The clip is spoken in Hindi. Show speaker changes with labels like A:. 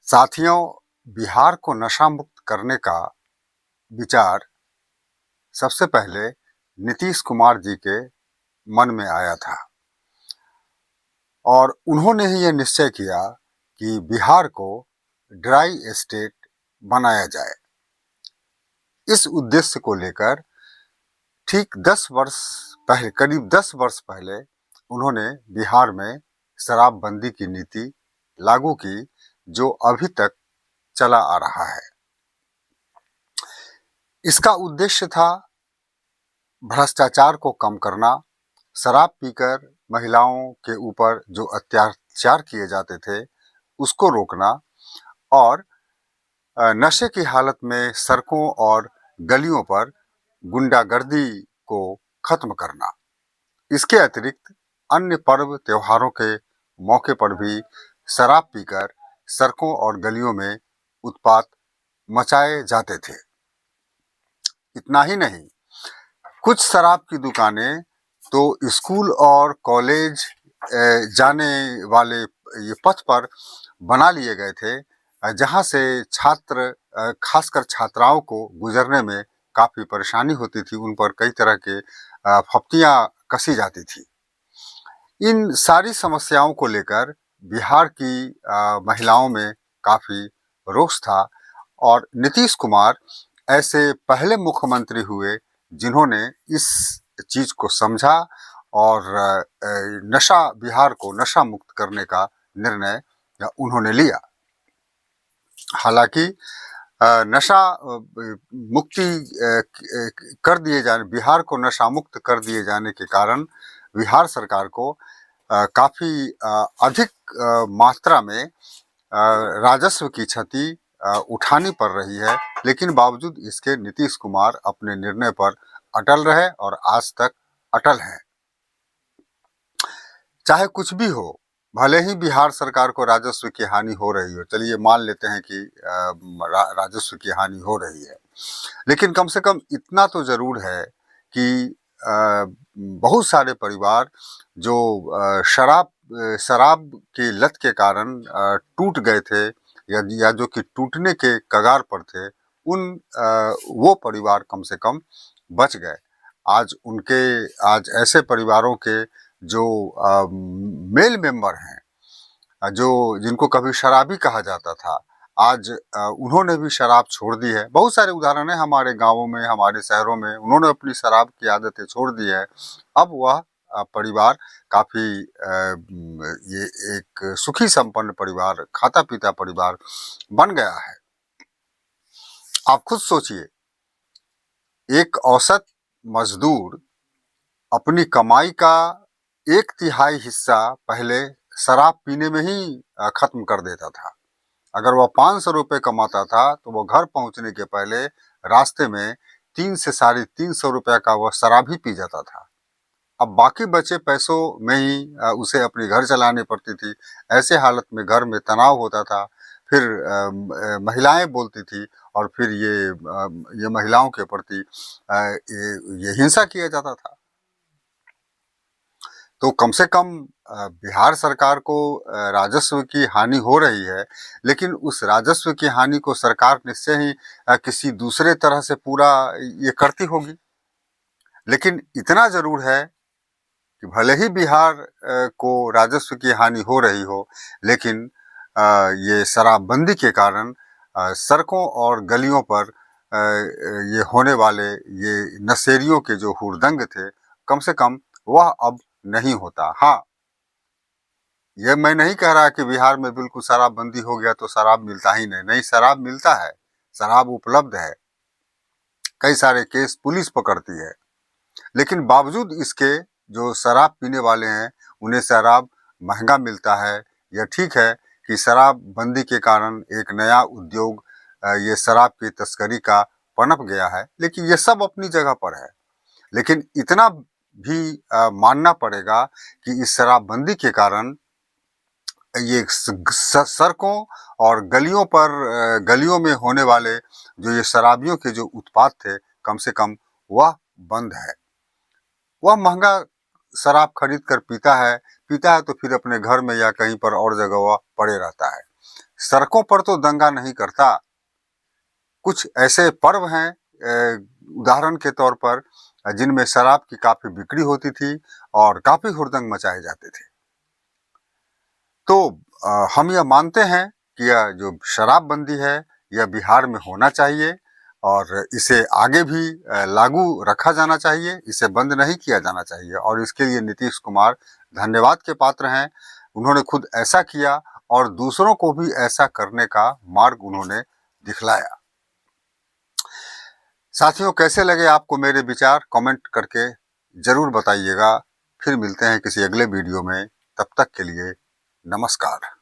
A: साथियों, बिहार को नशा मुक्त करने का विचार सबसे पहले नीतीश कुमार जी के मन में आया था और उन्होंने ही यह निश्चय किया कि बिहार को ड्राई स्टेट बनाया जाए। इस उद्देश्य को लेकर ठीक 10 वर्ष पहले, करीब 10 वर्ष पहले उन्होंने बिहार में शराबबंदी की नीति लागू की, जो अभी तक चला आ रहा है। इसका उद्देश्य था भ्रष्टाचार को कम करना, शराब पीकर महिलाओं के ऊपर जो अत्याचार किए जाते थे उसको रोकना और नशे की हालत में सड़कों और गलियों पर गुंडागर्दी को खत्म करना। इसके अतिरिक्त अन्य पर्व त्योहारों के मौके पर भी शराब पीकर सड़कों और गलियों में उत्पात मचाए जाते थे। इतना ही नहीं, कुछ शराब की दुकानें तो स्कूल और कॉलेज जाने वाले ये पथ पर बना लिए गए थे, जहां से छात्र, खासकर छात्राओं को गुजरने में काफ़ी परेशानी होती थी। उन पर कई तरह के फप्तियां कसी जाती थी। इन सारी समस्याओं को लेकर बिहार की महिलाओं में काफ़ी रोष था और नीतीश कुमार ऐसे पहले मुख्यमंत्री हुए जिन्होंने इस चीज को समझा और बिहार को नशा मुक्त करने का निर्णय उन्होंने लिया। हालांकि नशा मुक्ति कर दिए जाने, बिहार को नशा मुक्त कर दिए जाने के कारण बिहार सरकार को काफ़ी अधिक मात्रा में राजस्व की क्षति उठानी पड़ रही है, लेकिन बावजूद इसके नीतीश कुमार अपने निर्णय पर अटल रहे और आज तक अटल हैं। चाहे कुछ भी हो, भले ही बिहार सरकार को राजस्व की हानि हो रही हो, चलिए मान लेते हैं कि राजस्व की हानि हो रही है, लेकिन कम से कम इतना तो जरूर है कि बहुत सारे परिवार जो शराब की लत के कारण टूट गए थे या जो कि टूटने के कगार पर थे, वो परिवार कम से कम बच गए। आज ऐसे परिवारों के जो मेल मेंबर हैं, जो जिनको कभी शराबी कहा जाता था, आज उन्होंने भी शराब छोड़ दी है। बहुत सारे उदाहरण हैं हमारे गांवों में, हमारे शहरों में, उन्होंने अपनी शराब की आदतें छोड़ दी है। अब वह परिवार काफ़ी ये एक सुखी संपन्न परिवार, खाता पीता परिवार बन गया है। आप खुद सोचिए, एक औसत मजदूर अपनी कमाई का 1/3 हिस्सा पहले शराब पीने में ही खत्म कर देता था। अगर वह 500 रुपये कमाता था तो वह घर पहुंचने के पहले रास्ते में 3 से 350 रुपये का वह शराब ही पी जाता था। अब बाकी बचे पैसों में ही उसे अपनी घर चलानी पड़ती थी। ऐसे हालत में घर में तनाव होता था, फिर महिलाएं बोलती थी और फिर ये महिलाओं के प्रति ये हिंसा किया जाता था। तो कम से कम बिहार सरकार को राजस्व की हानि हो रही है, लेकिन उस राजस्व की हानि को सरकार निश्चय ही किसी दूसरे तरह से पूरा ये करती होगी। लेकिन इतना जरूर है कि भले ही बिहार को राजस्व की हानि हो रही हो, लेकिन ये शराबबंदी के कारण सड़कों और गलियों पर ये होने वाले ये नशेड़ियों के जो हुड़दंग थे, कम से कम वह अब नहीं होता। हाँ, यह मैं नहीं कह रहा कि बिहार में बिल्कुल शराबबंदी हो गया तो शराब मिलता ही नहीं, शराब मिलता है, शराब उपलब्ध है, कई सारे केस पुलिस पकड़ती है, लेकिन बावजूद इसके जो शराब पीने वाले हैं उन्हें शराब महंगा मिलता है। यह ठीक है कि शराबबंदी के कारण एक नया उद्योग, ये शराब की तस्करी का पनप गया है, लेकिन ये सब अपनी जगह पर है। लेकिन इतना भी मानना पड़ेगा कि इस शराबबंदी के कारण ये सड़कों और गलियों में होने वाले जो ये शराबियों के जो उत्पात थे, कम से कम वह बंद है। वह महंगा शराब खरीद कर पीता है तो फिर अपने घर में या कहीं पर और जगह वह पड़े रहता है। सड़कों पर तो दंगा नहीं करता। कुछ ऐसे पर्व हैं उदाहरण के तौर पर जिनमें शराब की काफी बिक्री होती थी और काफी हुड़दंग मचाए जाते थे। तो हम यह मानते हैं कि यह जो शराबबंदी है यह बिहार में होना चाहिए और इसे आगे भी लागू रखा जाना चाहिए, इसे बंद नहीं किया जाना चाहिए और इसके लिए नीतीश कुमार धन्यवाद के पात्र हैं। उन्होंने खुद ऐसा किया और दूसरों को भी ऐसा करने का मार्ग उन्होंने दिखलाया। साथियों, कैसे लगे आपको मेरे विचार कमेंट करके जरूर बताइएगा। फिर मिलते हैं किसी अगले वीडियो में, तब तक के लिए नमस्कार।